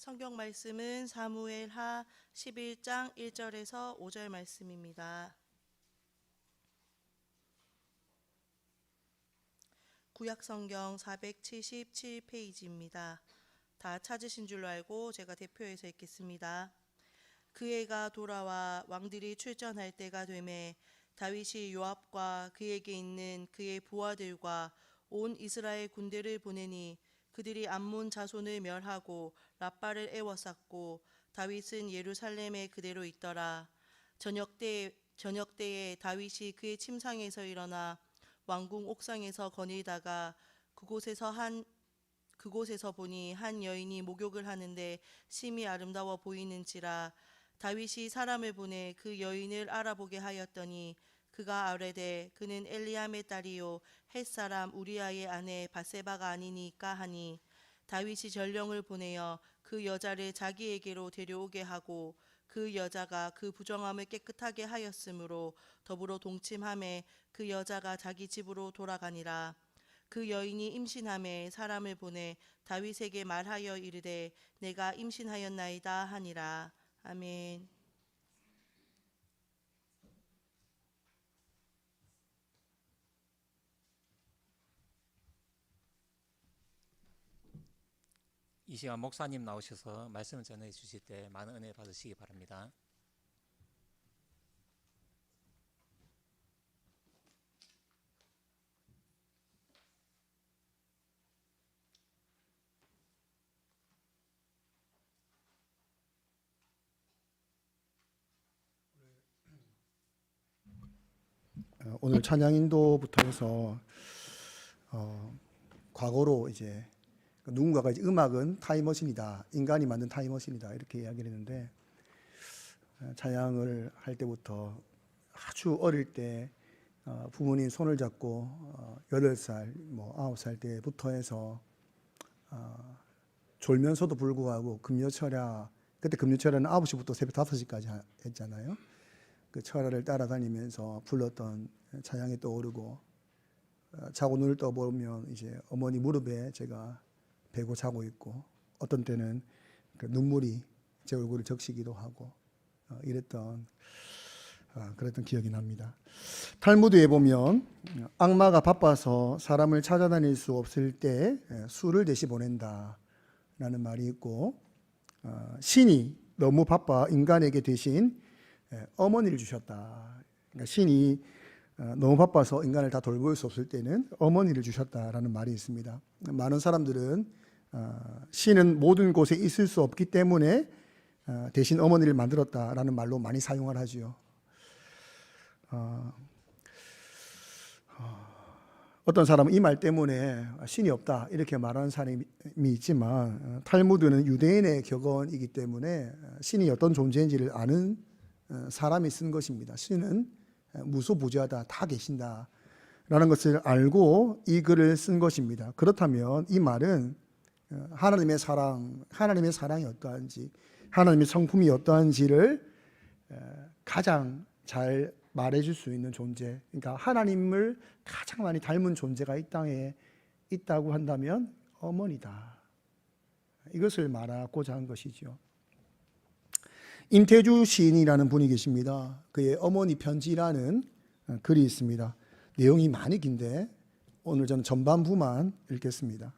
성경 말씀은 사무엘하 11장 1절에서 5절 말씀입니다. 구약성경 477페이지입니다. 다 찾으신 줄로 알고 제가 대표해서 읽겠습니다. 그 해가 돌아와 왕들이 출전할 때가 되매 다윗이 요압과 그에게 있는 그의 부하들과 온 이스라엘 군대를 보내니 그들이 암몬 자손을 멸하고 랍바를 에워쌌고 다윗은 예루살렘에 그대로 있더라. 저녁때에 다윗이 그의 침상에서 일어나 왕궁 옥상에서 거닐다가 그곳에서 보니 한 여인이 목욕을 하는데 심히 아름다워 보이는지라. 다윗이 사람을 보내 그 여인을 알아보게 하였더니 그가 아뢰되 그는 엘리암의 딸이요 햇사람 우리아의 아내 바세바가 아니니까 하니, 다윗이 전령을 보내어 그 여자를 자기에게로 데려오게 하고 그 여자가 그 부정함을 깨끗하게 하였으므로 더불어 동침하매 그 여자가 자기 집으로 돌아가니라. 그 여인이 임신하매 사람을 보내 다윗에게 말하여 이르되 내가 임신하였나이다 하니라. 아멘. 이 시간 목사님 나오셔서 말씀을 전해 주실 때 많은 은혜 받으시기 바랍니다. 오늘 찬양 인도부터 해서 과거로 이제 누군가가 이제 음악은 타임머신이다, 인간이 만든 타임머신이다 이렇게 이야기를 했는데, 찬양을 할 때부터 아주 어릴 때 부모님 손을 잡고 8살, 9살 때부터 해서 졸면서도 불구하고 금요철야, 그때 금요철야는 9시부터 새벽 5시까지 했잖아요. 그 철야를 따라다니면서 불렀던 찬양이 떠오르고, 자고 눈을 떠보면 이제 어머니 무릎에 제가 베고 자고 있고, 어떤 때는 그 눈물이 제 얼굴을 적시기도 하고 그랬던 기억이 납니다. 탈무드에 보면 악마가 바빠서 사람을 찾아다닐 수 없을 때 수를 대시 보낸다 라는 말이 있고, 신이 너무 바빠 인간에게 대신 어머니를 주셨다. 그러니까 신이 너무 바빠서 인간을 다 돌볼 수 없을 때는 어머니를 주셨다라는 말이 있습니다. 많은 사람들은 신은 모든 곳에 있을 수 없기 때문에 대신 어머니를 만들었다라는 말로 많이 사용을 하지요. 어떤 사람은 이 말 때문에 신이 없다 이렇게 말하는 사람이 있지만, 탈무드는 유대인의 격언이기 때문에 신이 어떤 존재인지를 아는 사람이 쓴 것입니다. 신은 무소부지하다, 다 계신다 라는 것을 알고 이 글을 쓴 것입니다. 그렇다면 이 말은 하나님의 사랑이 어떠한지, 하나님의 성품이 어떠한지를 가장 잘 말해줄 수 있는 존재, 그러니까 하나님을 가장 많이 닮은 존재가 이 땅에 있다고 한다면 어머니다, 이것을 말하고자 한 것이죠. 임태주 시인이라는 분이 계십니다. 그의 어머니 편지라는 글이 있습니다. 내용이 많이 긴데 오늘 저는 전반부만 읽겠습니다.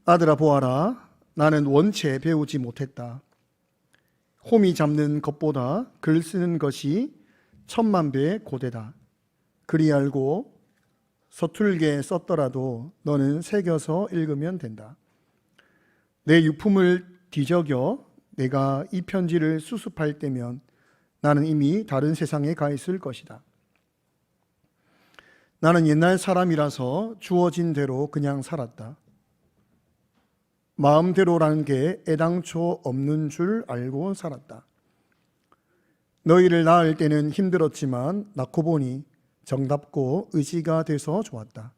아들아 보아라, 나는 원체 배우지 못했다. 홈이 잡는 것보다 글 쓰는 것이 10,000배 고되다. 그리 알고 서툴게 썼더라도 너는 새겨서 읽으면 된다. 내 유품을 뒤적여 내가 이 편지를 수습할 때면 나는 이미 다른 세상에 가 있을 것이다. 나는 옛날 사람이라서 주어진 대로 그냥 살았다. 마음대로라는 게 애당초 없는 줄 알고 살았다. 너희를 낳을 때는 힘들었지만 낳고 보니 정답고 의지가 돼서 좋았다.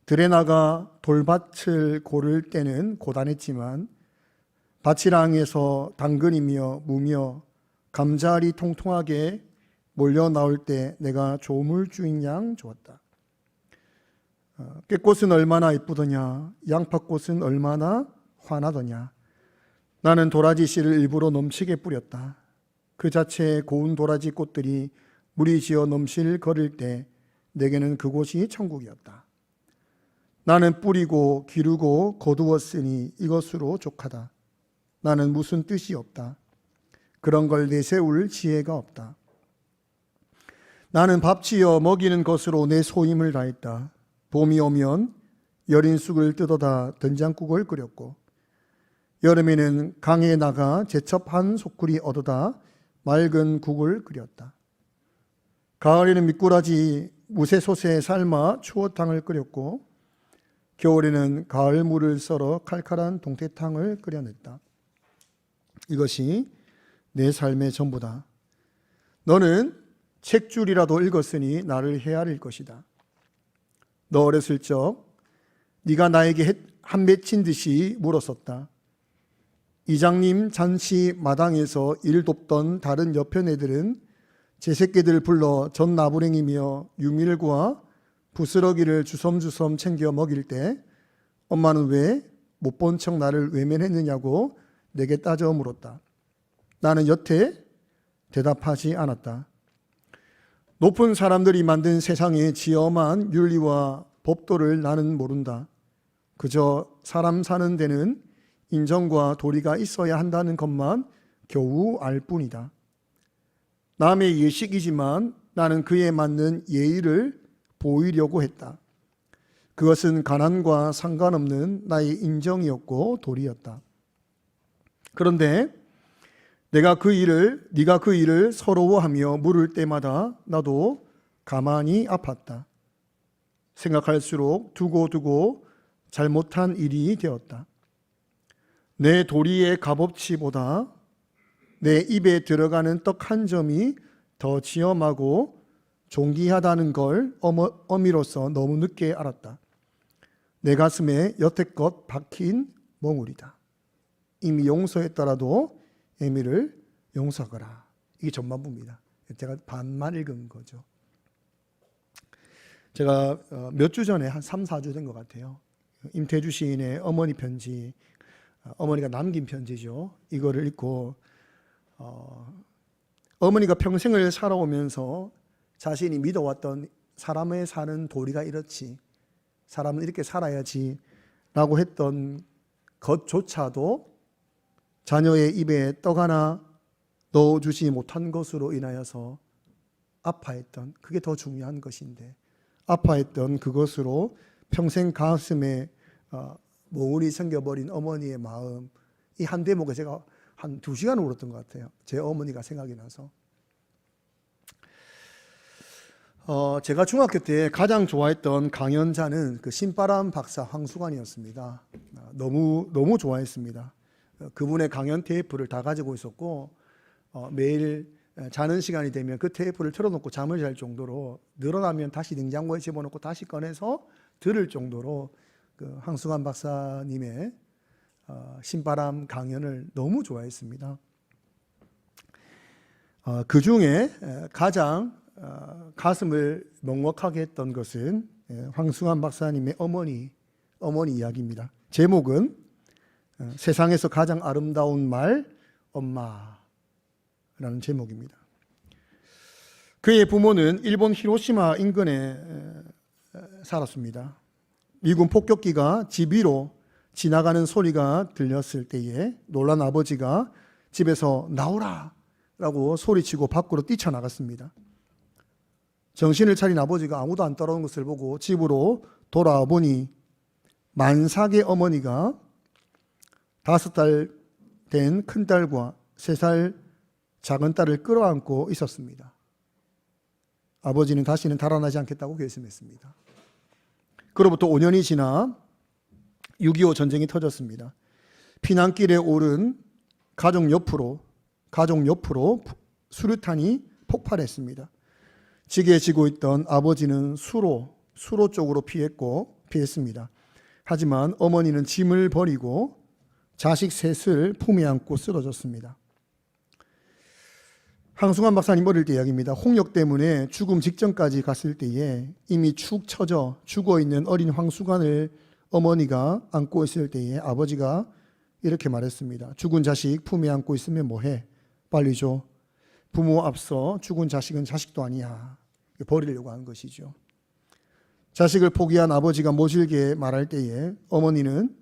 들에 나가 돌밭을 고를 때는 고단했지만 밭이랑에서 당근이며 무며 감자알이 통통하게 몰려 나올 때 내가 조물주인 양 좋았다. 꾀꽃은 얼마나 이쁘더냐, 양파꽃은 얼마나 화나더냐. 나는 도라지 씨를 일부러 넘치게 뿌렸다. 그 자체의 고운 도라지 꽃들이 물이 지어 넘실 거릴 때 내게는 그곳이 천국이었다. 나는 뿌리고 기르고 거두었으니 이것으로 족하다. 나는 무슨 뜻이 없다. 그런 걸 내세울 지혜가 없다. 나는 밥 지어 먹이는 것으로 내 소임을 다했다. 봄이 오면 여린 쑥을 뜯어다 된장국을 끓였고, 여름에는 강에 나가 제첩한 소쿠리 얻어다 맑은 국을 끓였다. 가을에는 미꾸라지 무쇠솥에 삶아 추어탕을 끓였고, 겨울에는 가을 물을 썰어 칼칼한 동태탕을 끓여냈다. 이것이 내 삶의 전부다. 너는 책줄이라도 읽었으니 나를 헤아릴 것이다. 너 어렸을 적 네가 나에게 한 맺힌 듯이 물었었다. 이장님 잔치 마당에서 일 돕던 다른 옆편 애들은 제 새끼들 불러 전나부랭이며 유밀과 부스러기를 주섬주섬 챙겨 먹일 때 엄마는 왜 못 본 척 나를 외면했느냐고 내게 따져 물었다. 나는 여태 대답하지 않았다. 높은 사람들이 만든 세상의 지엄한 윤리와 법도를 나는 모른다. 그저 사람 사는 데는 인정과 도리가 있어야 한다는 것만 겨우 알 뿐이다. 남의 예식이지만 나는 그에 맞는 예의를 보이려고 했다. 그것은 가난과 상관없는 나의 인정이었고 도리였다. 그런데 네가 그 일을 서러워하며 물을 때마다 나도 가만히 아팠다. 생각할수록 두고두고 잘못한 일이 되었다. 내 도리의 값어치보다 내 입에 들어가는 떡 한 점이 더 지엄하고 존귀하다는 걸 어미로서 너무 늦게 알았다. 내 가슴에 여태껏 박힌 멍울이다. 이미 용서했더라도 애미를 용서하거라. 이게 전반부입니다. 제가 반만 읽은 거죠. 제가 몇 주 전에 한 3, 4주 된 것 같아요. 임태주 시인의 어머니 편지, 어머니가 남긴 편지죠. 이거를 읽고 어머니가 평생을 살아오면서 자신이 믿어왔던 사람의 사는 도리가 이렇지, 사람은 이렇게 살아야지 라고 했던 것조차도 자녀의 입에 떡 하나 넣어주지 못한 것으로 인하여서 아파했던, 그게 더 중요한 것인데 아파했던 그것으로 평생 가슴에 몽울이 생겨버린 어머니의 마음, 이 한 대목에 제가 한 2시간 울었던 것 같아요. 제 어머니가 생각이 나서. 제가 중학교 때 가장 좋아했던 강연자는 그 신바람 박사 황수관이었습니다. 너무 좋아했습니다. 그분의 강연 테이프를 다 가지고 있었고 매일 자는 시간이 되면 그 테이프를 틀어놓고 잠을 잘 정도로, 늘어나면 다시 냉장고에 집어넣고 다시 꺼내서 들을 정도로 그 황수관 박사님의 신바람 강연을 너무 좋아했습니다. 그 중에 가장 가슴을 먹먹하게 했던 것은 황수관 박사님의 어머니 이야기입니다. 제목은 세상에서 가장 아름다운 말 엄마라는 제목입니다. 그의 부모는 일본 히로시마 인근에 살았습니다. 미군 폭격기가 집 위로 지나가는 소리가 들렸을 때에 놀란 아버지가 집에서 나오라 라고 소리치고 밖으로 뛰쳐나갔습니다. 정신을 차린 아버지가 아무도 안 따라오는 것을 보고 집으로 돌아와 보니 만삭의 어머니가 5살 된 큰딸과 3살 작은 딸을 끌어안고 있었습니다. 아버지는 다시는 달아나지 않겠다고 결심했습니다. 그로부터 5년이 지나 6.25 전쟁이 터졌습니다. 피난길에 오른 가족 옆으로 수류탄이 폭발했습니다. 지게 지고 있던 아버지는 수로 쪽으로 피했습니다. 하지만 어머니는 짐을 버리고 자식 셋을 품에 안고 쓰러졌습니다. 황수관 박사님 어릴 때 이야기입니다. 홍역 때문에 죽음 직전까지 갔을 때에 이미 축 처져 죽어있는 어린 황수관을 어머니가 안고 있을 때에 아버지가 이렇게 말했습니다. 죽은 자식 품에 안고 있으면 뭐해? 빨리 줘. 부모 앞서 죽은 자식은 자식도 아니야. 버리려고 하는 것이죠. 자식을 포기한 아버지가 모질게 말할 때에 어머니는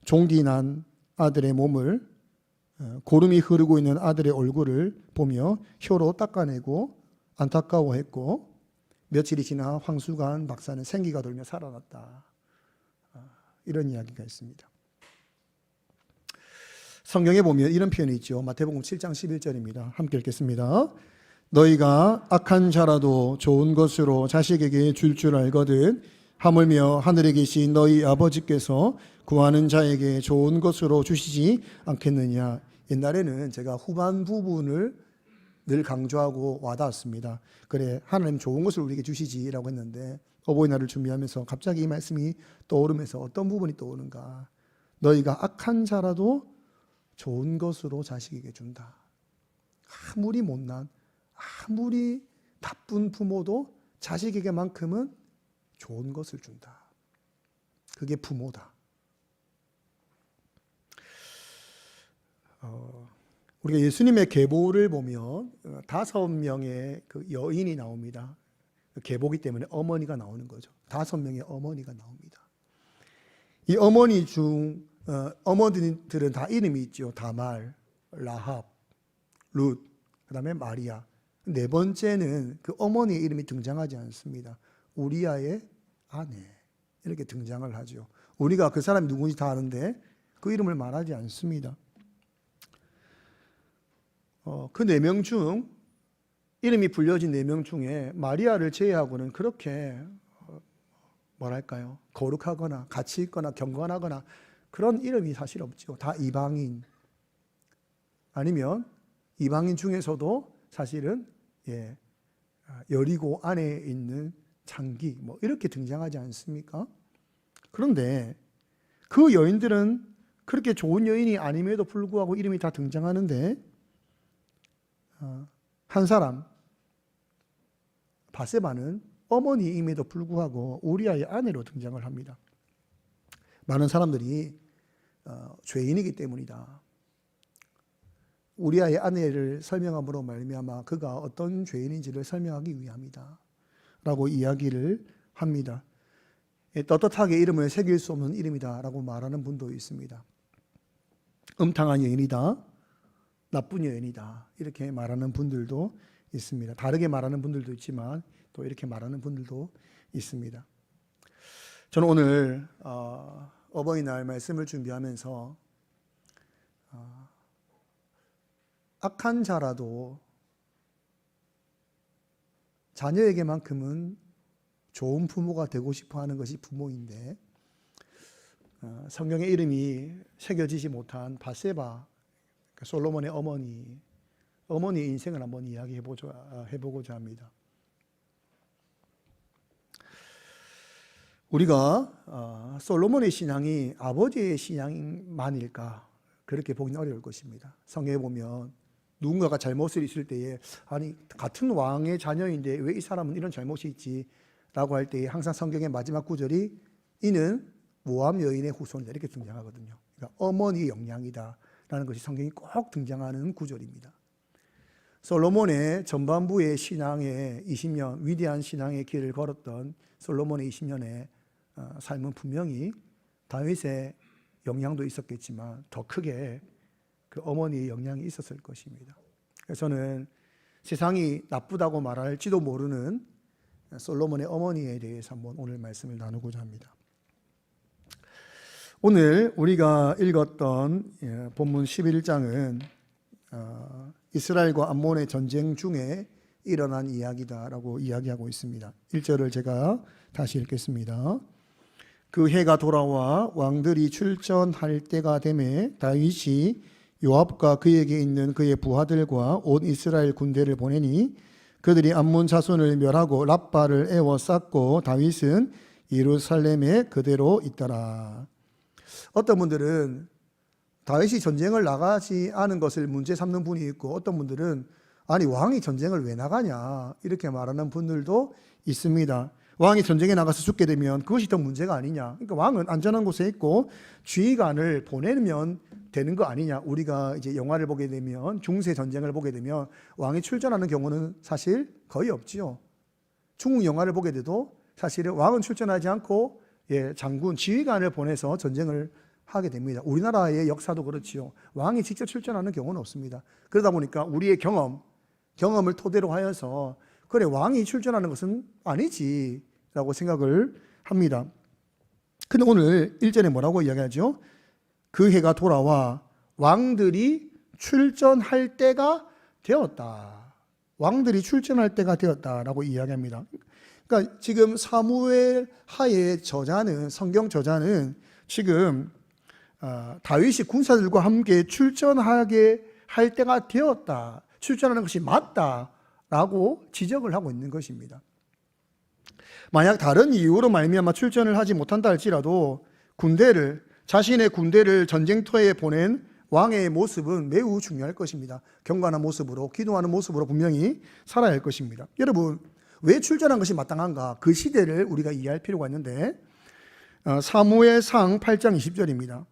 종기 난 아들의 몸을, 고름이 흐르고 있는 아들의 얼굴을 보며 혀로 닦아내고 안타까워했고, 며칠이 지나 황수간 박사는 생기가 돌며 살아났다. 이런 이야기가 있습니다. 성경에 보면 이런 표현이 있죠. 마태복음 7장 11절입니다. 함께 읽겠습니다. 너희가 악한 자라도 좋은 것으로 자식에게 줄 줄 알거든 하물며 하늘에 계신 너희 아버지께서 구하는 자에게 좋은 것으로 주시지 않겠느냐. 옛날에는 제가 후반 부분을 늘 강조하고 와닿았습니다. 그래, 하나님 좋은 것을 우리에게 주시지라고 했는데 어버이날을 준비하면서 갑자기 이 말씀이 떠오르면서 어떤 부분이 떠오르는가. 너희가 악한 자라도 좋은 것으로 자식에게 준다. 아무리 못난, 아무리 나쁜 부모도 자식에게만큼은 좋은 것을 준다. 그게 부모다. 우리가 예수님의 계보를 보면 5명의 그 여인이 나옵니다. 계보기 때문에 어머니가 나오는 거죠. 5명의 어머니가 나옵니다. 이 어머니 중 어머니들은 다 이름이 있죠. 다말, 라합, 룻, 그 다음에 마리아. 4번째는 그 어머니의 이름이 등장하지 않습니다. 우리아의 아내 이렇게 등장을 하죠. 우리가 그 사람이 누군지 다 아는데 그 이름을 말하지 않습니다. 그 4명 중 이름이 불려진 4명 중에 마리아를 제외하고는 그렇게 뭐랄까요? 거룩하거나 가치 있거나 경건하거나 그런 이름이 사실 없죠. 다 이방인. 아니면 이방인 중에서도 사실은 여리고 안에 있는 장기 뭐 이렇게 등장하지 않습니까? 그런데 그 여인들은 그렇게 좋은 여인이 아님에도 불구하고 이름이 다 등장하는데 한 사람 바세바는 어머니임에도 불구하고 우리아의 아내로 등장을 합니다. 많은 사람들이 죄인이기 때문이다. 우리아의 아내를 설명함으로 말미암아 그가 어떤 죄인인지를 설명하기 위함이다 라고 이야기를 합니다. 떳떳하게 이름을 새길 수 없는 이름이다 라고 말하는 분도 있습니다. 음탕한 여인이다, 나쁜 여인이다 이렇게 말하는 분들도 있습니다. 다르게 말하는 분들도 있지만 또 이렇게 말하는 분들도 있습니다. 저는 오늘 어버이날 말씀을 준비하면서 악한 자라도 자녀에게만큼은 좋은 부모가 되고 싶어 하는 것이 부모인데 성경의 이름이 새겨지지 못한 바세바, 솔로몬의 어머니의 인생을 한번 이야기해보고자 합니다. 우리가 솔로몬의 신앙이 아버지의 신앙만일까 그렇게 보기는 어려울 것입니다. 성경에 보면 누군가가 잘못을 있을 때에 아니 같은 왕의 자녀인데 왜 이 사람은 이런 잘못이 있지? 라고 할 때에 항상 성경의 마지막 구절이 이는 모압 여인의 후손이다 이렇게 등장하거든요. 그러니까 어머니의 영향이다 라는 것이 성경이 꼭 등장하는 구절입니다. 솔로몬의 전반부의 신앙의 20년 위대한 신앙의 길을 걸었던 솔로몬의 20년의 삶은 분명히 다윗의 영향도 있었겠지만 더 크게 그 어머니의 영향이 있었을 것입니다. 그래서 저는 세상이 나쁘다고 말할지도 모르는 솔로몬의 어머니에 대해서 한번 오늘 말씀을 나누고자 합니다. 오늘 우리가 읽었던 본문 11장은 이스라엘과 암몬의 전쟁 중에 일어난 이야기다라고 이야기하고 있습니다. 1절을 제가 다시 읽겠습니다. 그 해가 돌아와 왕들이 출전할 때가 되매 다윗이 요압과 그에게 있는 그의 부하들과 온 이스라엘 군대를 보내니 그들이 암몬 자손을 멸하고 랍바를 에워쌌고 다윗은 예루살렘에 그대로 있더라. 어떤 분들은 다윗이 전쟁을 나가지 않은 것을 문제 삼는 분이 있고 어떤 분들은 아니 왕이 전쟁을 왜 나가냐 이렇게 말하는 분들도 있습니다. 왕이 전쟁에 나가서 죽게 되면 그것이 더 문제가 아니냐. 그러니까 왕은 안전한 곳에 있고 지휘관을 보내면 되는 거 아니냐. 우리가 이제 영화를 보게 되면, 중세 전쟁을 보게 되면 왕이 출전하는 경우는 사실 거의 없지요. 중국 영화를 보게 돼도 사실은 왕은 출전하지 않고 장군, 지휘관을 보내서 전쟁을 하게 됩니다. 우리나라의 역사도 그렇지요. 왕이 직접 출전하는 경우는 없습니다. 그러다 보니까 우리의 경험을 토대로 하여서 그래, 왕이 출전하는 것은 아니지라고 생각을 합니다. 근데 오늘 1절에 뭐라고 이야기하죠? 그 해가 돌아와 왕들이 출전할 때가 되었다. 왕들이 출전할 때가 되었다라고 이야기합니다. 그러니까 지금 사무엘 하의 저자는, 성경 저자는 지금 다윗이 군사들과 함께 출전하게 할 때가 되었다, 출전하는 것이 맞다라고 지적을 하고 있는 것입니다. 만약 다른 이유로 말미암아 출전을 하지 못한다 할지라도 자신의 군대를 전쟁터에 보낸 왕의 모습은 매우 중요할 것입니다. 경건한 모습으로, 기도하는 모습으로 분명히 살아야 할 것입니다. 여러분, 왜 출전한 것이 마땅한가? 그 시대를 우리가 이해할 필요가 있는데, 사무엘상 8장 20절입니다.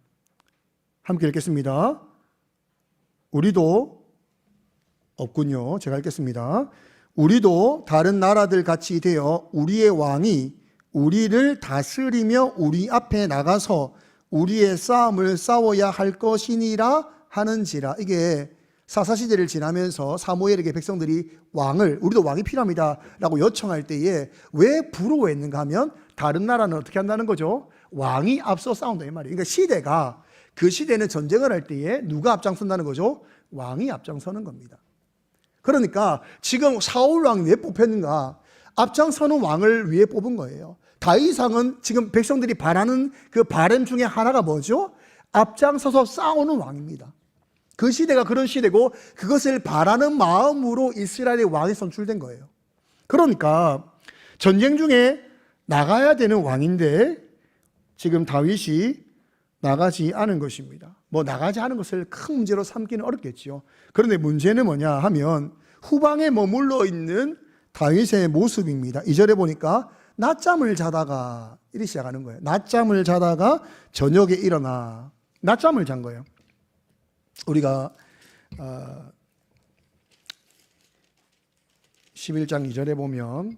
함께 읽겠습니다. 우리도 없군요. 제가 읽겠습니다. 우리도 다른 나라들 같이 되어 우리의 왕이 우리를 다스리며 우리 앞에 나가서 우리의 싸움을 싸워야 할 것이니라 하는지라. 이게 사사시대를 지나면서 사무엘에게 백성들이 우리도 왕이 필요합니다 라고 요청할 때에 왜 부러워했는가 하면, 다른 나라는 어떻게 한다는 거죠? 왕이 앞서 싸운다 이 말이에요. 그러니까 그 시대는 전쟁을 할 때에 누가 앞장선다는 거죠? 왕이 앞장서는 겁니다. 그러니까 지금 사울 왕이 왜 뽑혔는가? 앞장서는 왕을 위해 뽑은 거예요. 다윗왕은 지금 백성들이 바라는 그 바람 중에 하나가 뭐죠? 앞장서서 싸우는 왕입니다. 그 시대가 그런 시대고, 그것을 바라는 마음으로 이스라엘의 왕이 선출된 거예요. 그러니까 전쟁 중에 나가야 되는 왕인데 지금 다윗이 나가지 않은 것입니다. 나가지 않은 것을 큰 문제로 삼기는 어렵겠죠. 그런데 문제는 뭐냐 하면, 후방에 머물러 있는 다윗의 모습입니다. 2절에 보니까 낮잠을 자다가, 이렇게 시작하는 거예요. 낮잠을 자다가 저녁에 일어나. 낮잠을 잔 거예요. 우리가 11장 2절에 보면,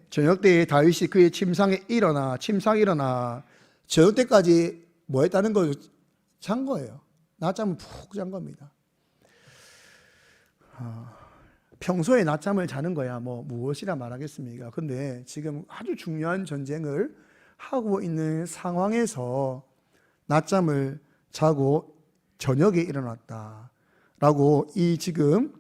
저녁때에 다윗이 그의 침상에 일어나, 저녁때까지 뭐 했다는 거예요? 잔 거예요. 낮잠을 푹 잔 겁니다. 평소에 낮잠을 자는 거야 무엇이라 말하겠습니까? 근데 지금 아주 중요한 전쟁을 하고 있는 상황에서 낮잠을 자고 저녁에 일어났다라고 이 지금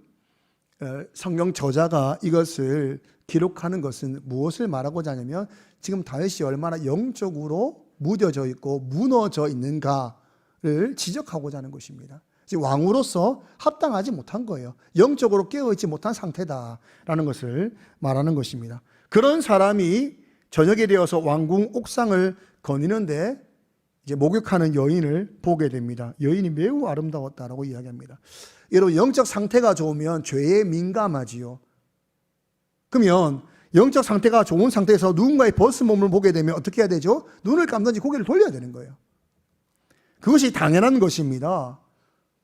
성경 저자가 이것을 기록하는 것은 무엇을 말하고자 하냐면, 지금 다윗이 얼마나 영적으로 무뎌져 있고 무너져 있는가를 지적하고자 하는 것입니다. 지금 왕으로서 합당하지 못한 거예요. 영적으로 깨어있지 못한 상태다라는 것을 말하는 것입니다. 그런 사람이 저녁에 되어서 왕궁 옥상을 거니는데 이제 목욕하는 여인을 보게 됩니다. 여인이 매우 아름다웠다라고 이야기합니다. 여러분, 영적 상태가 좋으면 죄에 민감하지요. 그러면 영적 상태가 좋은 상태에서 누군가의 벗은 몸을 보게 되면 어떻게 해야 되죠? 눈을 감든지 고개를 돌려야 되는 거예요. 그것이 당연한 것입니다.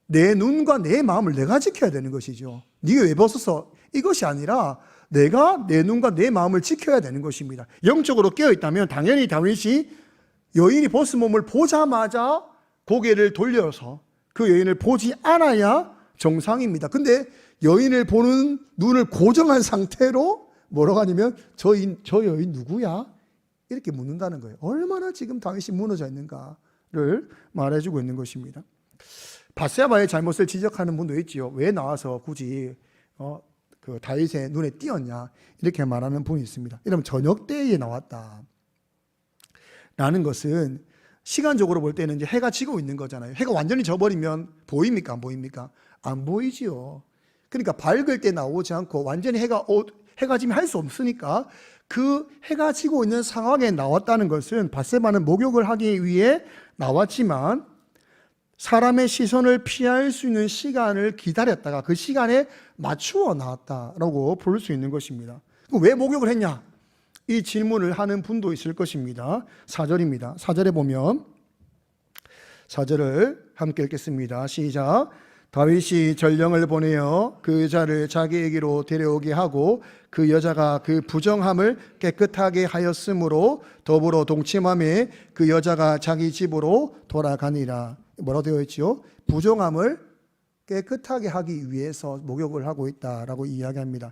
내 눈과 내 마음을 내가 지켜야 되는 것이죠. 네가 왜 벗었어? 이것이 아니라 내가 내 눈과 내 마음을 지켜야 되는 것입니다. 영적으로 깨어있다면 당연히 다윗이 여인이 벗은 몸을 보자마자 고개를 돌려서 그 여인을 보지 않아야 정상입니다. 근데 여인을 보는 눈을 고정한 상태로 뭐라고 하냐면 저 여인 누구야? 이렇게 묻는다는 거예요. 얼마나 지금 다윗이 무너져 있는가를 말해주고 있는 것입니다. 밧세바의 잘못을 지적하는 분도 있지요. 왜 나와서 굳이 그 다윗의 눈에 띄었냐 이렇게 말하는 분이 있습니다. 여러분, 저녁 때에 나왔다 라는 것은 시간적으로 볼 때는 이제 해가 지고 있는 거잖아요. 해가 완전히 져버리면 보입니까? 안 보입니까? 안 보이지요. 그러니까 밝을 때 나오지 않고 완전히 해가 지면 할 수 없으니까 그 해가 지고 있는 상황에 나왔다는 것은 밧세바는 목욕을 하기 위해 나왔지만 사람의 시선을 피할 수 있는 시간을 기다렸다가 그 시간에 맞추어 나왔다라고 볼 수 있는 것입니다. 왜 목욕을 했냐? 이 질문을 하는 분도 있을 것입니다. 4절입니다. 4절에 보면 4절을 함께 읽겠습니다. 시작. 다윗이 전령을 보내어 그 여자를 자기에게로 데려오게 하고 그 여자가 그 부정함을 깨끗하게 하였으므로 더불어 동침함에 그 여자가 자기 집으로 돌아가니라. 뭐라 되어 있지요? 부정함을 깨끗하게 하기 위해서 목욕을 하고 있다라고 이야기합니다.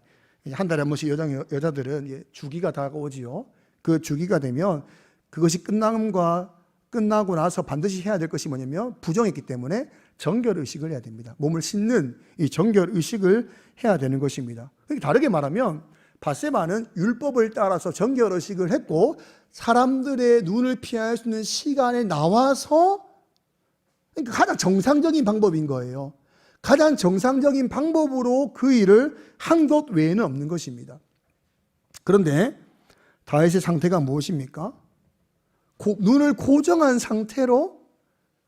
한 달에 한 번씩 여자들은 주기가 다가오지요. 그 주기가 되면 그것이 끝나고 나서 반드시 해야 될 것이 뭐냐면 부정했기 때문에 정결의식을 해야 됩니다. 몸을 씻는 이 정결의식을 해야 되는 것입니다. 다르게 말하면 밧세바는 율법을 따라서 정결의식을 했고 사람들의 눈을 피할 수 있는 시간에 나와서 그러니까 가장 정상적인 방법인 거예요. 가장 정상적인 방법으로 그 일을 한 것 외에는 없는 것입니다. 그런데 다윗의 상태가 무엇입니까? 눈을 고정한 상태로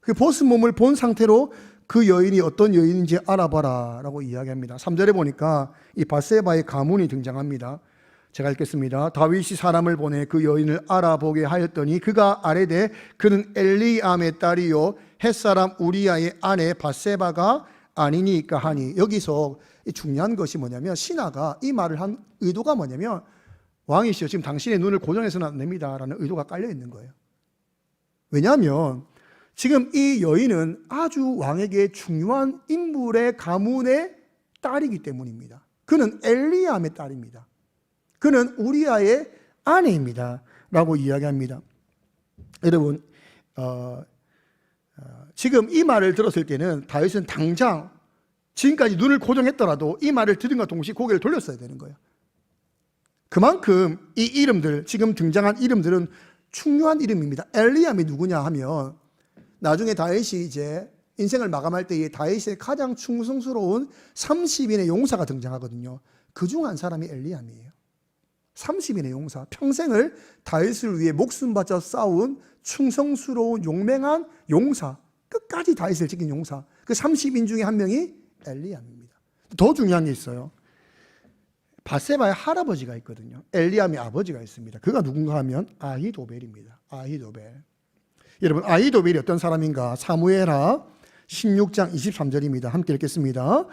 그 벗은 몸을 본 상태로 그 여인이 어떤 여인인지 알아봐라 라고 이야기합니다. 3절에 보니까 이 밧세바의 가문이 등장합니다. 제가 읽겠습니다. 다윗이 사람을 보내 그 여인을 알아보게 하였더니 그가 아뢰되 그는 엘리암의 딸이요 햇사람 우리아의 아내 밧세바가 아니니까 하니. 여기서 중요한 것이 뭐냐면 신하가 이 말을 한 의도가 뭐냐면 왕이시여 지금 당신의 눈을 고정해서는 안 됩니다 라는 의도가 깔려 있는 거예요. 왜냐하면 지금 이 여인은 아주 왕에게 중요한 인물의 가문의 딸이기 때문입니다. 그는 엘리암의 딸입니다. 그는 우리아의 아내입니다 라고 이야기합니다. 여러분 지금 이 말을 들었을 때는 다윗은 당장 지금까지 눈을 고정했더라도 이 말을 들은과 동시에 고개를 돌렸어야 되는 거예요. 그만큼 이 이름들, 지금 등장한 이름들은 중요한 이름입니다. 엘리암이 누구냐 하면 나중에 다윗이 이제 인생을 마감할 때에 다윗의 가장 충성스러운 30인의 용사가 등장하거든요. 그중 한 사람이 엘리암이에요. 30인의 용사, 평생을 다윗을 위해 목숨 바쳐 싸운 충성스러운 용맹한 용사, 끝까지 다윗을 지킨 용사, 그 30인 중에 한 명이 엘리암입니다. 더 중요한 게 있어요. 밧세바의 할아버지가 있거든요. 엘리암의 아버지가 있습니다. 그가 누군가 하면 아히도벨입니다. 아히도벨. 여러분 아히도벨이 어떤 사람인가? 사무엘하 16장 23절입니다. 함께 읽겠습니다.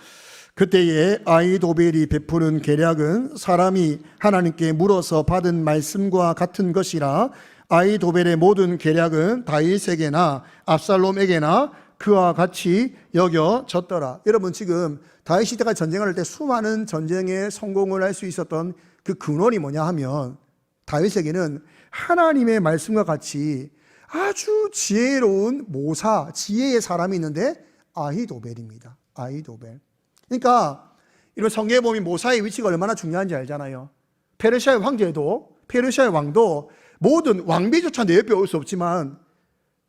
그때에 아히도벨이 베푸는 계략은 사람이 하나님께 물어서 받은 말씀과 같은 것이라. 아히도벨의 모든 계략은 다윗에게나 압살롬에게나 그와 같이 여겨졌더라. 여러분 지금 다윗 시대가 전쟁을 할 때 수많은 전쟁에 성공을 할 수 있었던 그 근원이 뭐냐 하면 다윗에게는 하나님의 말씀과 같이 아주 지혜로운 모사, 지혜의 사람이 있는데 아히도벨입니다. 아히도벨. 그러니까 이런 성경에 보면 모사의 위치가 얼마나 중요한지 알잖아요. 페르시아의 황제도, 페르시아의 왕도 모든 왕비조차 내 옆에 올 수 없지만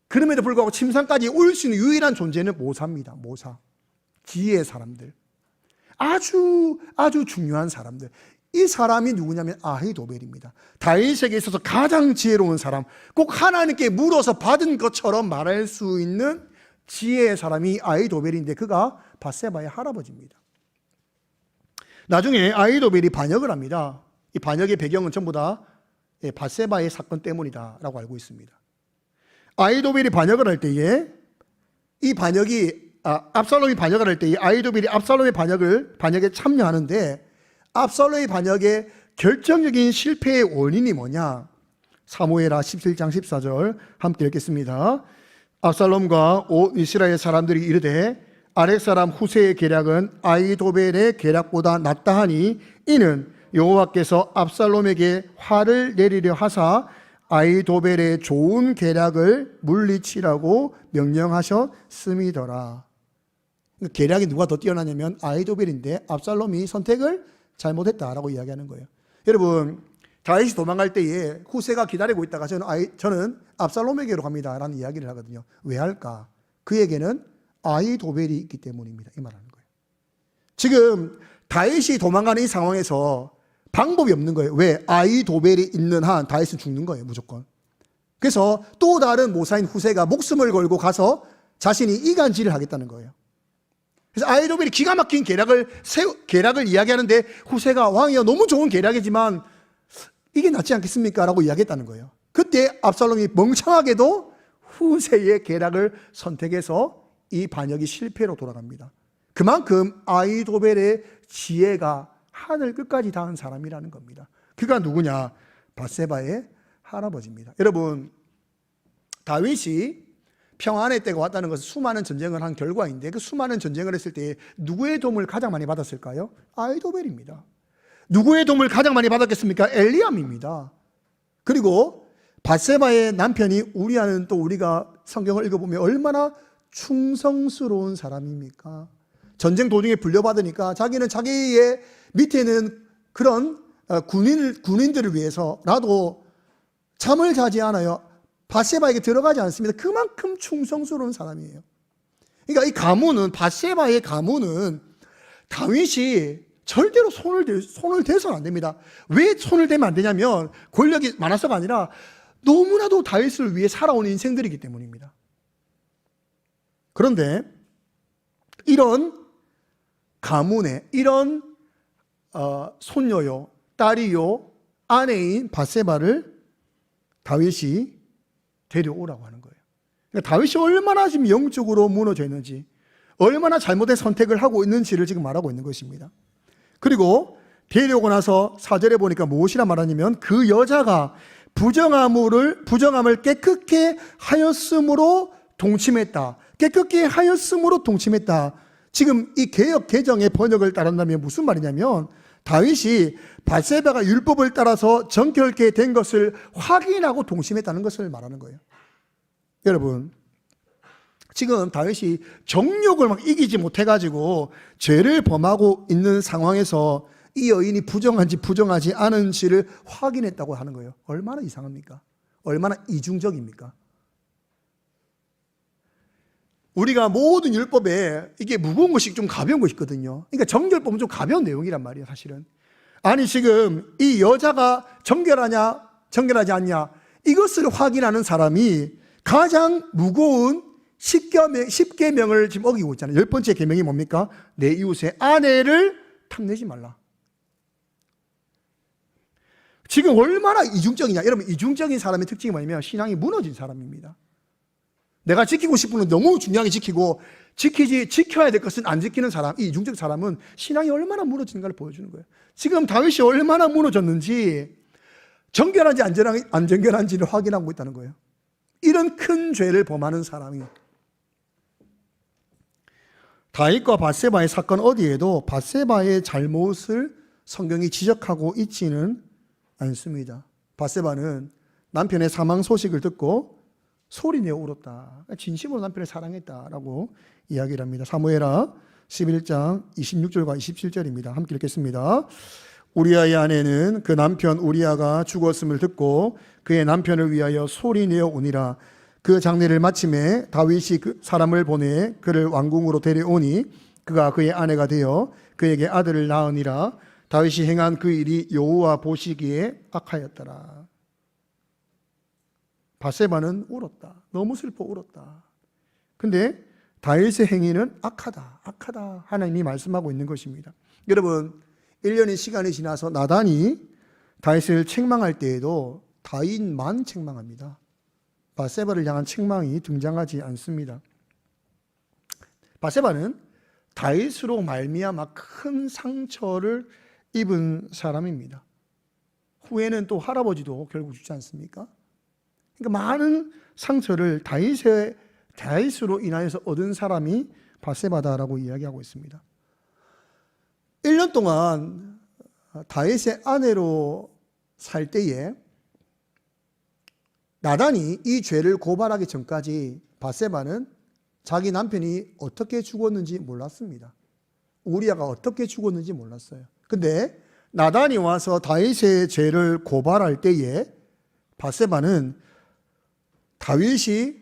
그럼에도 불구하고 침상까지 올 수 있는 유일한 존재는 모사입니다. 모사. 지혜의 사람들. 아주 중요한 사람들. 이 사람이 누구냐면 아히도벨입니다. 다윗에게 있어서 가장 지혜로운 사람, 꼭 하나님께 물어서 받은 것처럼 말할 수 있는 지혜의 사람이 아히도벨인데 그가 밧세바의 할아버지입니다. 나중에 아히도벨이 반역을 합니다. 이 반역의 배경은 전부 다 밧세바의 사건 때문이다라고 알고 있습니다. 아히도벨이 반역을 할 때에 이 반역이 압살롬이 반역을 할 때에 아히도벨이 압살롬의 반역에 참여하는데 압살롬의 반역의 결정적인 실패의 원인이 뭐냐? 사무엘하 17장 14절 함께 읽겠습니다. 압살롬과 온 이스라엘 사람들이 이르되 아랫 사람 후세의 계략은 아히도벨의 계략보다 낫다 하니 이는 여호와께서 압살롬에게 화를 내리려 하사 아히도벨의 좋은 계략을 물리치라고 명령하셨음이더라. 계략이 누가 더 뛰어나냐면 아히도벨인데 압살롬이 선택을 잘못했다라고 이야기하는 거예요. 여러분 다윗이 도망갈 때에 후세가 기다리고 있다가 저는 압살롬에게로 갑니다라는 이야기를 하거든요. 왜 할까? 그에게는 아히도벨이 있기 때문입니다. 이 말하는 거예요. 지금 다윗이 도망가는 이 상황에서 방법이 없는 거예요. 왜? 아히도벨이 있는 한 다윗은 죽는 거예요. 무조건. 그래서 또 다른 모사인 후세가 목숨을 걸고 가서 자신이 이간질을 하겠다는 거예요. 그래서 아히도벨이 기가 막힌 계략을 이야기하는데 후세가 왕이여 너무 좋은 계략이지만 이게 낫지 않겠습니까? 라고 이야기했다는 거예요. 그때 압살롬이 멍청하게도 후세의 계략을 선택해서 이 반역이 실패로 돌아갑니다. 그만큼 아이도벨의 지혜가 하늘 끝까지 닿은 사람이라는 겁니다. 그가 누구냐? 밧세바의 할아버지입니다. 여러분, 다윗이 평안의 때가 왔다는 것은 수많은 전쟁을 한 결과인데, 그 수많은 전쟁을 했을 때 누구의 도움을 가장 많이 받았을까요? 아이도벨입니다. 누구의 도움을 가장 많이 받았겠습니까? 엘리암입니다. 그리고 밧세바의 남편이 우리아는 또 우리가 성경을 읽어보면 얼마나 충성스러운 사람입니까? 전쟁 도중에 불려받으니까 자기는 자기의 밑에는 그런 군인들을 위해서라도 잠을 자지 않아요. 밧세바에게 들어가지 않습니다. 그만큼 충성스러운 사람이에요. 그러니까 이 가문은, 밧세바의 가문은 다윗이 절대로 손을 대서는 안 됩니다. 왜 손을 대면 안 되냐면 권력이 많아서가 아니라 너무나도 다윗을 위해 살아온 인생들이기 때문입니다. 그런데 이런 가문에 이런 손녀요, 딸이요, 아내인 밧세바를 다윗이 데려오라고 하는 거예요. 그러니까 다윗이 얼마나 지금 영적으로 무너져 있는지, 얼마나 잘못된 선택을 하고 있는지를 지금 말하고 있는 것입니다. 그리고 데려오고 나서 4절에 보니까 무엇이라 말하냐면 그 여자가 부정함을 깨끗게 하였으므로 동침했다. 깨끗게 하였으므로 동침했다. 지금 이 개역 개정의 번역을 따른다면 무슨 말이냐면 다윗이 밧세바가 율법을 따라서 정결케 된 것을 확인하고 동침했다는 것을 말하는 거예요. 여러분, 지금 다윗이 정욕을 막 이기지 못해가지고 죄를 범하고 있는 상황에서 이 여인이 부정한지 부정하지 않은지를 확인했다고 하는 거예요. 얼마나 이상합니까? 얼마나 이중적입니까? 우리가 모든 율법에 이게 무거운 것이 좀 가벼운 것이 있거든요. 그러니까 정결법은 좀 가벼운 내용이란 말이에요, 사실은. 아니, 지금 이 여자가 정결하냐, 정결하지 않냐, 이것을 확인하는 사람이 가장 무거운 10계명을 지금 어기고 있잖아요. 10번째 계명이 뭡니까? 내 이웃의 아내를 탐내지 말라. 지금 얼마나 이중적이냐. 여러분, 이중적인 사람의 특징이 뭐냐면 신앙이 무너진 사람입니다. 내가 지키고 싶은 건 너무 중요하게 지키고 지켜야 될 것은 안 지키는 사람, 이 이중적 사람은 신앙이 얼마나 무너지는가를 보여주는 거예요. 지금 다윗이 얼마나 무너졌는지 정결한지 안 정결한지를 확인하고 있다는 거예요. 이런 큰 죄를 범하는 사람이. 다윗과 밧세바의 사건 어디에도 밧세바의 잘못을 성경이 지적하고 있지는 않습니다. 밧세바는 남편의 사망 소식을 듣고 소리내어 울었다. 진심으로 남편을 사랑했다라고 이야기를 합니다. 사무엘하 11장 26절과 27절입니다. 함께 읽겠습니다. 우리아의 아내는 그 남편 우리아가 죽었음을 듣고 그의 남편을 위하여 소리내어 우니라. 그 장례를 마침에 다윗이 그 사람을 보내 그를 왕궁으로 데려오니 그가 그의 아내가 되어 그에게 아들을 낳으니라. 다윗이 행한 그 일이 여호와 보시기에 악하였더라. 밧세바는 울었다. 너무 슬퍼 울었다. 근데 다윗의 행위는 악하다. 하나님이 말씀하고 있는 것입니다. 여러분, 1년의 시간이 지나서 나단이 다윗을 책망할 때에도 다윗만 책망합니다. 밧세바를 향한 책망이 등장하지 않습니다. 밧세바는 다윗으로 말미암아 큰 상처를 입은 사람입니다. 후에는 또 할아버지도 결국 죽지 않습니까? 그러니까 많은 상처를 다윗으로 인하여서 얻은 사람이 밧세바다라고 이야기하고 있습니다. 1년 동안 다윗의 아내로 살 때에 나단이 이 죄를 고발하기 전까지 밧세바는 자기 남편이 어떻게 죽었는지 몰랐습니다. 우리아가 어떻게 죽었는지 몰랐어요. 근데 나단이 와서 다윗의 죄를 고발할 때에 밧세바는 다윗이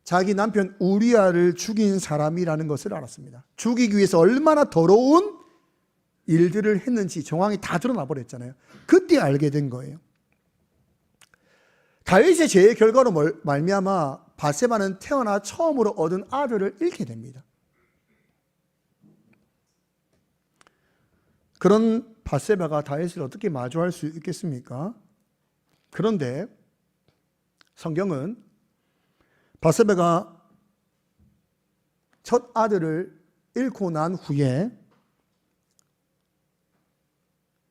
자기 남편 우리아를 죽인 사람이라는 것을 알았습니다. 죽이기 위해서 얼마나 더러운 일들을 했는지 정황이 다 드러나 버렸잖아요. 그때 알게 된 거예요. 다윗의 죄의 결과로 말미암아 밧세바는 태어나 처음으로 얻은 아들을 잃게 됩니다. 그런 밧세바가 다윗을 어떻게 마주할 수 있겠습니까? 그런데 성경은 바세바가 첫 아들을 잃고 난 후에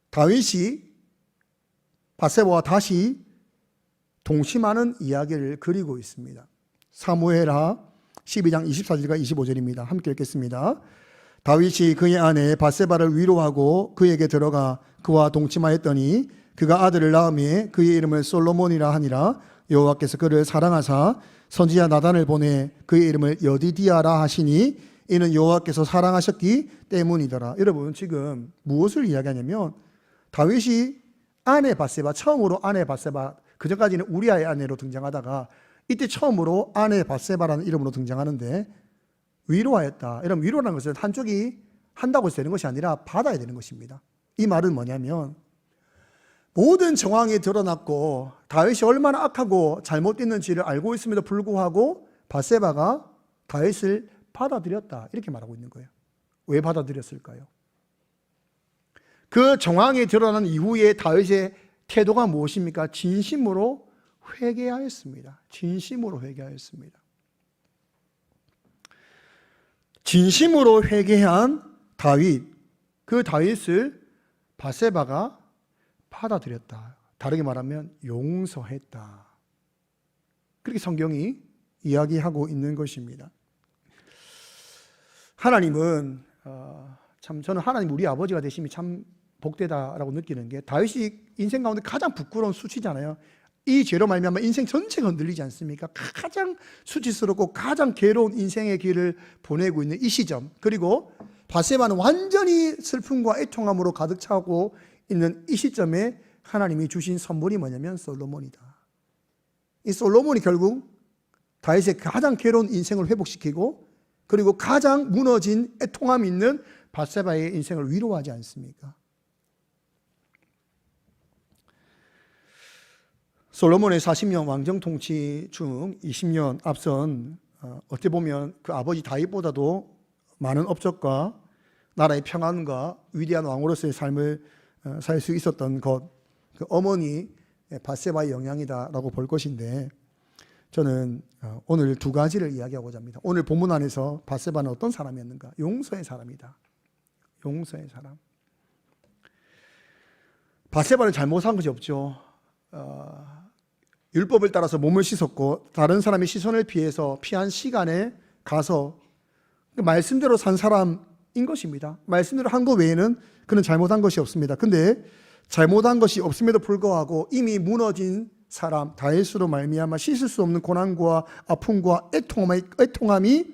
다윗이 바세바와 다시 동침하는 이야기를 그리고 있습니다. 사무엘하 12장 24절과 25절입니다. 함께 읽겠습니다. 다윗이 그의 아내 바세바를 위로하고 그에게 들어가 그와 동침하였더니 그가 아들을 낳음에 그의 이름을 솔로몬이라 하니라. 여호와께서 그를 사랑하사 선지자 나단을 보내 그의 이름을 여디디아라 하시니 이는 여호와께서 사랑하셨기 때문이더라. 여러분 지금 무엇을 이야기하냐면 다윗이 아내 바세바, 처음으로 아내 바세바, 그전까지는 우리아의 아내로 등장하다가 이때 처음으로 아내 바세바라는 이름으로 등장하는데 위로하였다. 여러분 위로라는 것은 한쪽이 한다고 해서 되는 것이 아니라 받아야 되는 것입니다. 이 말은 뭐냐면 모든 정황이 드러났고 다윗이 얼마나 악하고 잘못됐는지를 알고 있음에도 불구하고 바세바가 다윗을 받아들였다. 이렇게 말하고 있는 거예요. 왜 받아들였을까요? 그 정황이 드러난 이후에 다윗의 태도가 무엇입니까? 진심으로 회개하였습니다. 진심으로 회개하였습니다. 진심으로 회개한 다윗, 그 다윗을 바세바가 받아들였다. 다르게 말하면 용서했다. 그렇게 성경이 이야기하고 있는 것입니다. 하나님은 참 저는 하나님 우리 아버지가 되심이 참 복되다라고 느끼는 게 다윗이 인생 가운데 가장 부끄러운 수치잖아요. 이 죄로 말미암아 인생 전체가 흔들리지 않습니까? 가장 수치스럽고 가장 괴로운 인생의 길을 보내고 있는 이 시점, 그리고 바세바는 완전히 슬픔과 애통함으로 가득 차고 있는 이 시점에 하나님이 주신 선물이 뭐냐면 솔로몬이다. 이 솔로몬이 결국 다윗의 가장 괴로운 인생을 회복시키고 그리고 가장 무너진 애통함이 있는 바세바의 인생을 위로하지 않습니까? 솔로몬의 40년 왕정 통치 중 20년 앞선 어떻게 보면 그 아버지 다윗보다도 많은 업적과 나라의 평안과 위대한 왕으로서의 삶을 살 수 있었던 것, 그 어머니 바세바의 영향이다라고 볼 것인데 저는 오늘 두 가지를 이야기하고자 합니다. 오늘 본문 안에서 바세바는 어떤 사람이었는가? 용서의 사람이다. 용서의 사람. 바세바는 잘못한 것이 없죠. 율법을 따라서 몸을 씻었고 다른 사람의 시선을 피해서 피한 시간에 가서 말씀대로 산 사람인 것입니다. 말씀대로 한 것 외에는 그는 잘못한 것이 없습니다. 근데 잘못한 것이 없음에도 불구하고 이미 무너진 사람 다윗으로 말미암아 씻을 수 없는 고난과 아픔과 애통함이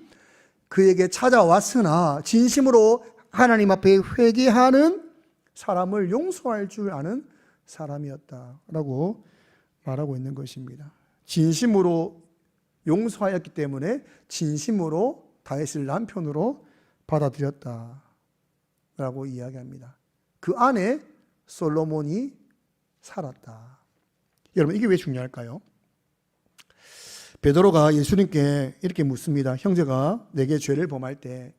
그에게 찾아왔으나 진심으로 하나님 앞에 회개하는 사람을 용서할 줄 아는 사람이었다라고 말하고 있는 것입니다. 진심으로 용서하였기 때문에 진심으로 다윗을 남편으로 받아들였다라고 이야기합니다. 그 안에 솔로몬이 살았다. 여러분 이게 왜 중요할까요? 베드로가 예수님께 이렇게 묻습니다. 형제가 내게 죄를 범할 때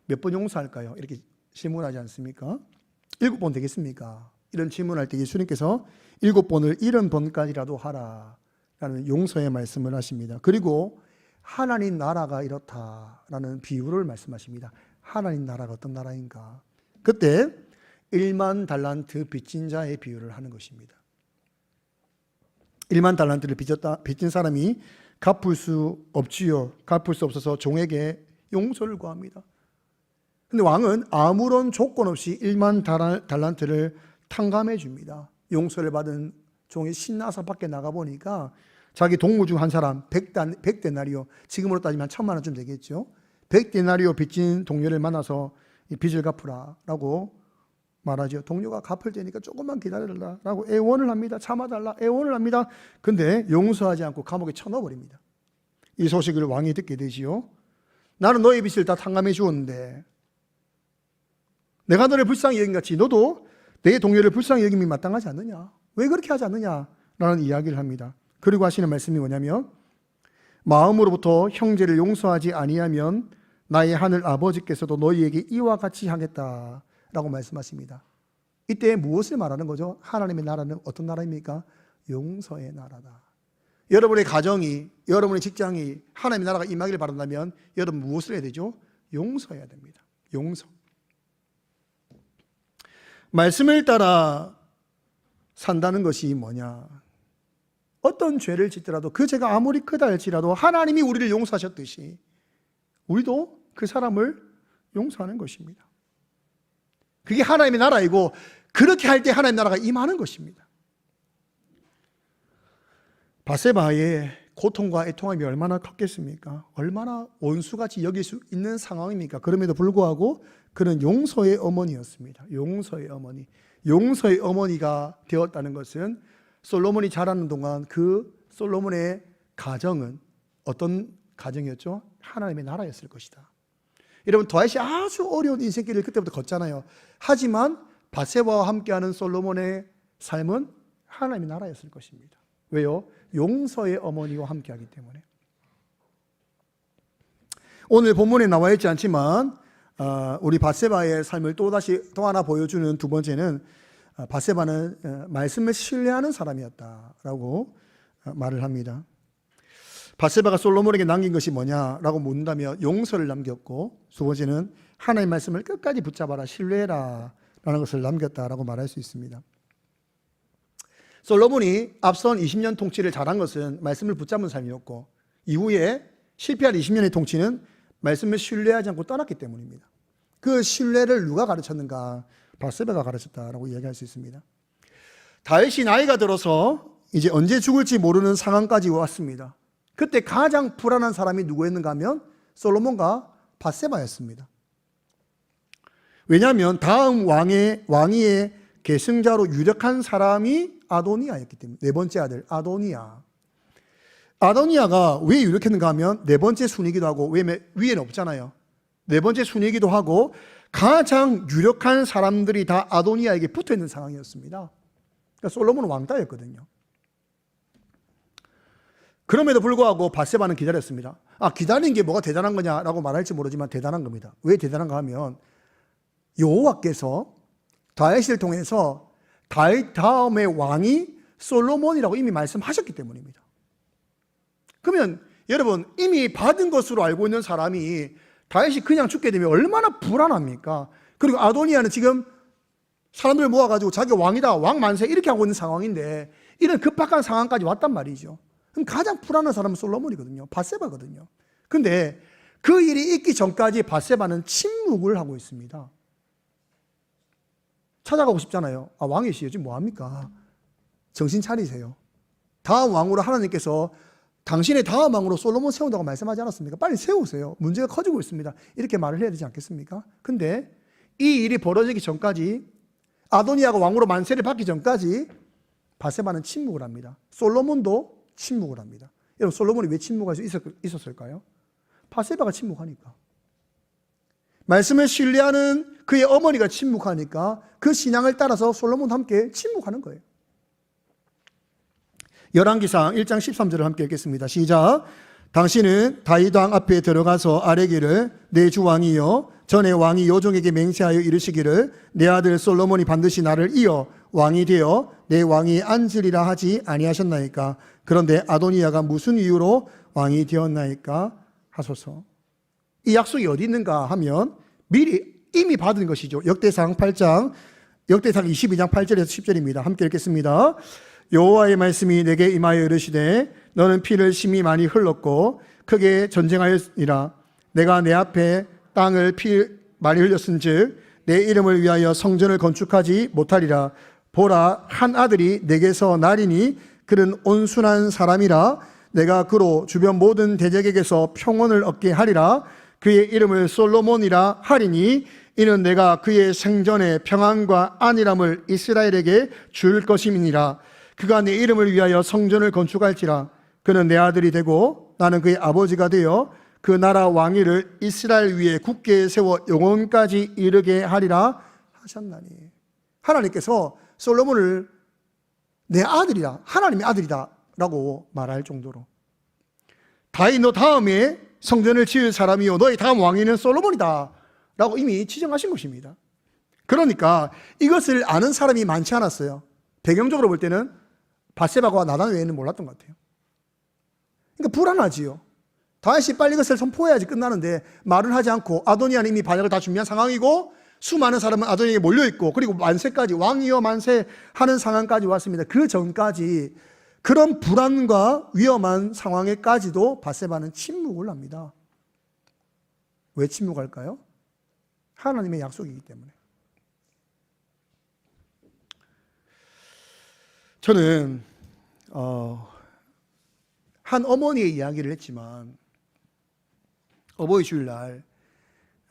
몇 번 용서할까요? 이렇게 질문하지 않습니까? 7번 되겠습니까? 이런 질문할 때 예수님께서 7번을 70번까지라도 하라 라는 용서의 말씀을 하십니다. 그리고 하나님 나라가 이렇다라는 비유를 말씀하십니다. 하나님 나라가 어떤 나라인가? 그때 1만 달란트 빚진 자의 비유를 하는 것입니다. 1만 달란트를 빚진 사람이 갚을 수 없지요. 갚을 수 없어서 종에게 용서를 구합니다. 근데 왕은 아무런 조건 없이 1만 달란트를 탕감해 줍니다. 용서를 받은 종이 신나서 밖에 나가보니까 자기 동무 중 한 사람 100데나리오, 지금으로 따지면 1000만 원쯤 되겠죠. 100데나리오 빚진 동료를 만나서 이 빚을 갚으라 라고 말하죠. 동료가 갚을 테니까 조금만 기다려라 라고 애원을 합니다. 참아달라 애원을 합니다. 근데 용서하지 않고 감옥에 쳐넣어버립니다. 이 소식을 왕이 듣게 되지요. 나는 너의 빚을 다 탕감해 주었는데 내가 너를 불쌍히 여긴같이 너도 내 동료를 불쌍히 여김이 마땅하지 않느냐? 왜 그렇게 하지 않느냐? 라는 이야기를 합니다. 그리고 하시는 말씀이 뭐냐면 마음으로부터 형제를 용서하지 아니하면 나의 하늘 아버지께서도 너희에게 이와 같이 하겠다라고 말씀하십니다. 이때 무엇을 말하는 거죠? 하나님의 나라는 어떤 나라입니까? 용서의 나라다. 여러분의 가정이, 여러분의 직장이 하나님의 나라가 임하기를 바란다면 여러분 무엇을 해야 되죠? 용서해야 됩니다. 용서. 말씀을 따라 산다는 것이 뭐냐? 어떤 죄를 짓더라도 그 죄가 아무리 크다 할지라도 하나님이 우리를 용서하셨듯이 우리도 그 사람을 용서하는 것입니다. 그게 하나님의 나라이고 그렇게 할 때 하나님의 나라가 임하는 것입니다. 바세바의 고통과 애통함이 얼마나 컸겠습니까? 얼마나 원수같이 여길 수 있는 상황입니까? 그럼에도 불구하고 그는 용서의 어머니였습니다. 용서의 어머니. 용서의 어머니가 되었다는 것은 솔로몬이 자라는 동안 그 솔로몬의 가정은 어떤 가정이었죠? 하나님의 나라였을 것이다. 여러분, 다윗이 아주 어려운 인생길을 그때부터 걷잖아요. 하지만 바세바와 함께하는 솔로몬의 삶은 하나님의 나라였을 것입니다. 왜요? 용서의 어머니와 함께하기 때문에. 오늘 본문에 나와 있지 않지만 우리 바세바의 삶을 또 하나 보여주는 두 번째는 바세바는 말씀을 신뢰하는 사람이었다라고 말을 합니다. 바세바가 솔로몬에게 남긴 것이 뭐냐라고 묻는다면 용서를 남겼고, 두 번째는 하나님의 말씀을 끝까지 붙잡아라, 신뢰해라 라는 것을 남겼다라고 말할 수 있습니다. 솔로몬이 앞선 20년 통치를 잘한 것은 말씀을 붙잡은 삶이었고, 이후에 실패한 20년의 통치는 말씀을 신뢰하지 않고 떠났기 때문입니다. 그 신뢰를 누가 가르쳤는가? 바세바가 가르쳤다라고 이야기할 수 있습니다. 다윗이 나이가 들어서 이제 언제 죽을지 모르는 상황까지 왔습니다. 그때 가장 불안한 사람이 누구였는가 하면 솔로몬과 바세바였습니다. 왜냐하면 다음 왕위의 계승자로 유력한 사람이 아도니아였기 때문에. 네 번째 아들 아도니아. 아도니아가 왜 유력했는가 하면 네 번째 순위이기도 하고, 위에는 없잖아요. 네 번째 순위이기도 하고 가장 유력한 사람들이 다 아도니아에게 붙어있는 상황이었습니다. 그러니까 솔로몬은 왕따였거든요. 그럼에도 불구하고 바세바는 기다렸습니다. 기다린 게 뭐가 대단한 거냐라고 말할지 모르지만 대단한 겁니다. 왜 대단한가 하면 여호와께서 다윗을 통해서 다윗 다음의 왕이 솔로몬이라고 이미 말씀하셨기 때문입니다. 그러면 여러분, 이미 받은 것으로 알고 있는 사람이 다윗이 그냥 죽게 되면 얼마나 불안합니까? 그리고 아도니아는 지금 사람들 모아가지고 자기 왕이다, 왕 만세 이렇게 하고 있는 상황인데 이런 급박한 상황까지 왔단 말이죠. 그럼 가장 불안한 사람은 솔로몬이거든요. 바세바거든요. 근데 그 일이 있기 전까지 바세바는 침묵을 하고 있습니다. 찾아가고 싶잖아요. 왕이시여, 지금 뭐합니까? 정신 차리세요. 다음 왕으로 하나님께서 당신의 다음 왕으로 솔로몬 세운다고 말씀하지 않았습니까? 빨리 세우세요. 문제가 커지고 있습니다. 이렇게 말을 해야 되지 않겠습니까? 근데 이 일이 벌어지기 전까지, 아도니아가 왕으로 만세를 받기 전까지 바세바는 침묵을 합니다. 솔로몬도 침묵을 합니다. 여러분, 솔로몬이 왜 침묵할 수 있었을까요? 바세바가 침묵하니까. 말씀을 신뢰하는 그의 어머니가 침묵하니까 그 신앙을 따라서 솔로몬도 함께 침묵하는 거예요. 열왕기상 1장 13절을 함께 읽겠습니다. 시작. 당신은 다윗 왕 앞에 들어가서 아뢰기를 내 주 왕이여, 전에 왕이 요종에게 맹세하여 이르시기를 내 아들 솔로몬이 반드시 나를 이어 왕이 되어 내 왕이 앉으리라 하지 아니하셨나이까? 그런데 아도니아가 무슨 이유로 왕이 되었나이까 하소서. 이 약속이 어디 있는가 하면 이미 받은 것이죠. 역대상 22장 8절에서 10절입니다. 함께 읽겠습니다. 여호와의 말씀이 내게 임하여 이르시되 너는 피를 심히 많이 흘렀고 크게 전쟁하였으니라. 내가 내 앞에 땅을 피 많이 흘렸은즉 내 이름을 위하여 성전을 건축하지 못하리라. 보라, 한 아들이 내게서 나리니 그는 온순한 사람이라. 내가 그로 주변 모든 대적에게서 평온을 얻게 하리라. 그의 이름을 솔로몬이라 하리니 이는 내가 그의 생전에 평안과 안일함을 이스라엘에게 줄 것임이니라. 그가 내 이름을 위하여 성전을 건축할지라. 그는 내 아들이 되고 나는 그의 아버지가 되어 그 나라 왕위를 이스라엘 위에 굳게 세워 영원까지 이르게 하리라 하셨나니. 하나님께서 솔로몬을 내 아들이다, 하나님의 아들이다 라고 말할 정도로, 다윗 너 다음에 성전을 지을 사람이요 너의 다음 왕위는 솔로몬이다 라고 이미 지정하신 것입니다. 그러니까 이것을 아는 사람이 많지 않았어요. 배경적으로 볼 때는 바세바와 나단 외에는 몰랐던 것 같아요. 그러니까 불안하지요. 다윗이 빨리 그것을 선포해야지 끝나는데 말을 하지 않고 아도니아는 이미 반역을 다 준비한 상황이고 수많은 사람은 아도니아에게 몰려있고 그리고 만세까지 왕이여 만세 하는 상황까지 왔습니다. 그 전까지 그런 불안과 위험한 상황에까지도 밧세바는 침묵을 합니다. 왜 침묵할까요? 하나님의 약속이기 때문에. 저는 한 어머니의 이야기를 했지만 어버이 주일날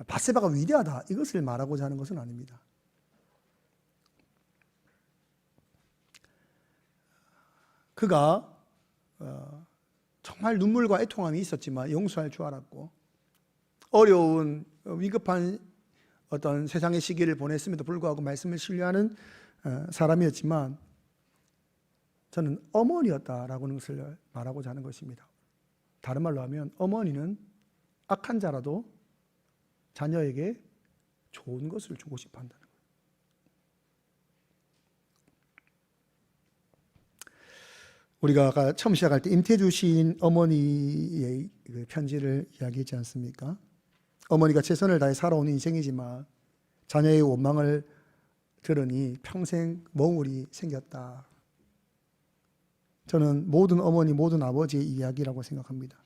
밧세바가 위대하다 이것을 말하고자 하는 것은 아닙니다. 그가 정말 눈물과 애통함이 있었지만 용서할 줄 알았고 어려운 위급한 어떤 세상의 시기를 보냈음에도 불구하고 말씀을 신뢰하는 사람이었지만 저는 어머니였다라고 하는 것을 말하고자 하는 것입니다. 다른 말로 하면 어머니는 악한 자라도 자녀에게 좋은 것을 주고 싶어 한다는 거예요. 우리가 아까 처음 시작할 때 임태주 시인 어머니의 그 편지를 이야기했지 않습니까? 어머니가 최선을 다해 살아온 인생이지만 자녀의 원망을 들으니 평생 멍울이 생겼다. 저는 모든 어머니, 모든 아버지의 이야기라고 생각합니다.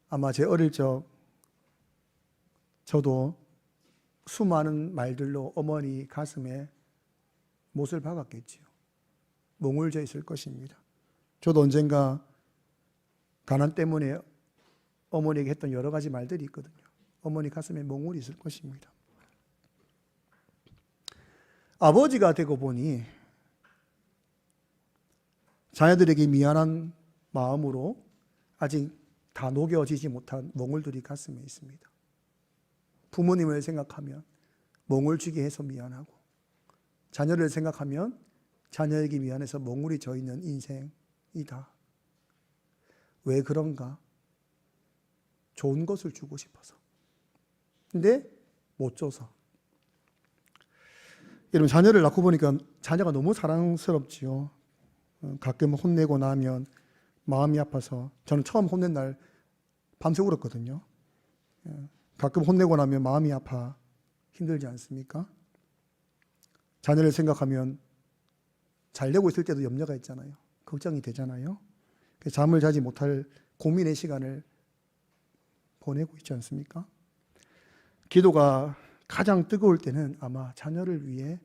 아마 제 어릴 적 저도 수많은 말들로 어머니 가슴에 못을 박았겠지요. 멍울져 있을 것입니다. 저도 언젠가 가난 때문에 어머니에게 했던 여러 가지 말들이 있거든요. 어머니 가슴에 멍울이 있을 것입니다. 아버지가 되고 보니 자녀들에게 미안한 마음으로 아직 다 녹여지지 못한 멍울들이 가슴에 있습니다. 부모님을 생각하면 멍울지게 해서 미안하고 자녀를 생각하면 자녀에게 미안해서 멍울이 져 있는 인생이다. 왜 그런가? 좋은 것을 주고 싶어서. 근데 못 줘서. 여러분 자녀를 낳고 보니까 자녀가 너무 사랑스럽지요. 가끔 혼내고 나면 마음이 아파서 저는 처음 혼낸 날 밤새 울었거든요. 가끔 혼내고 나면 마음이 아파 힘들지 않습니까? 자녀를 생각하면 잘 되고 있을 때도 염려가 있잖아요. 걱정이 되잖아요. 잠을 자지 못할 고민의 시간을 보내고 있지 않습니까? 기도가 가장 뜨거울 때는 아마 자녀를 위해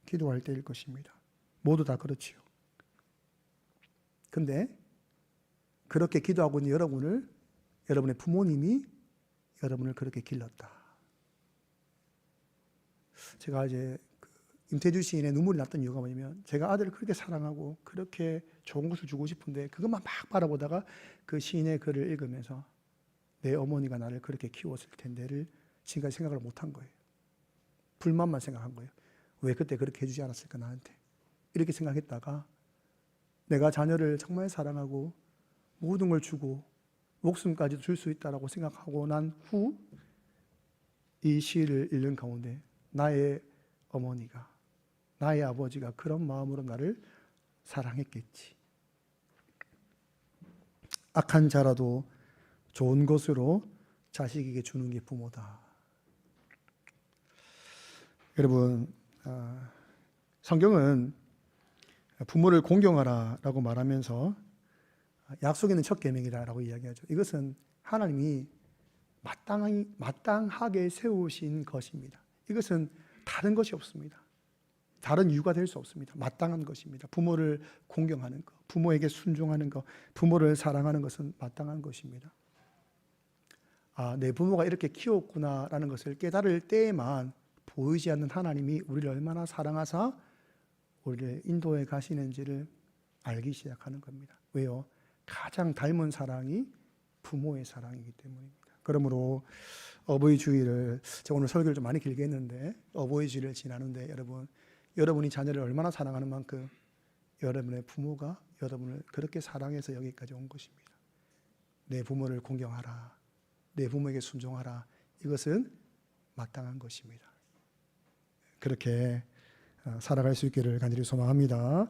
기도할 때일 것입니다. 모두 다 그렇지요. 근데 그렇게 기도하고 있는 여러분을 여러분의 부모님이 여러분을 그렇게 길렀다. 제가 이제 임태주 시인의 눈물이 났던 이유가 뭐냐면 제가 아들을 그렇게 사랑하고 그렇게 좋은 것을 주고 싶은데 그것만 막 바라보다가 그 시인의 글을 읽으면서 내 어머니가 나를 그렇게 키웠을 텐데를 지금까지 생각을 못한 거예요. 불만만 생각한 거예요. 왜 그때 그렇게 해주지 않았을까 나한테. 이렇게 생각했다가 내가 자녀를 정말 사랑하고 모든 걸 주고 목숨까지도 줄 수 있다라고 생각하고 난 후 이 시를 읽는 가운데 나의 어머니가 나의 아버지가 그런 마음으로 나를 사랑했겠지. 악한 자라도 좋은 것으로 자식에게 주는 게 부모다. 여러분 성경은 부모를 공경하라라고 말하면서 약속 있는 첫 계명이다라고 이야기하죠. 이것은 하나님이 마땅하게 세우신 것입니다. 이것은 다른 것이 없습니다. 다른 이유가 될 수 없습니다. 마땅한 것입니다. 부모를 공경하는 것, 부모에게 순종하는 것, 부모를 사랑하는 것은 마땅한 것입니다. 내 부모가 이렇게 키웠구나라는 것을 깨달을 때에만 보이지 않는 하나님이 우리를 얼마나 사랑하사 우리를 인도해 가시는지를 알기 시작하는 겁니다. 왜요? 가장 닮은 사랑이 부모의 사랑이기 때문입니다. 그러므로 어버이 주일을 제가 오늘 설교를 좀 많이 길게 했는데 어버이 주일을 지나는데 여러분이 자녀를 얼마나 사랑하는 만큼 여러분의 부모가 여러분을 그렇게 사랑해서 여기까지 온 것입니다. 내 부모를 공경하라. 내 부모에게 순종하라. 이것은 마땅한 것입니다. 그렇게 살아갈 수 있기를 간절히 소망합니다.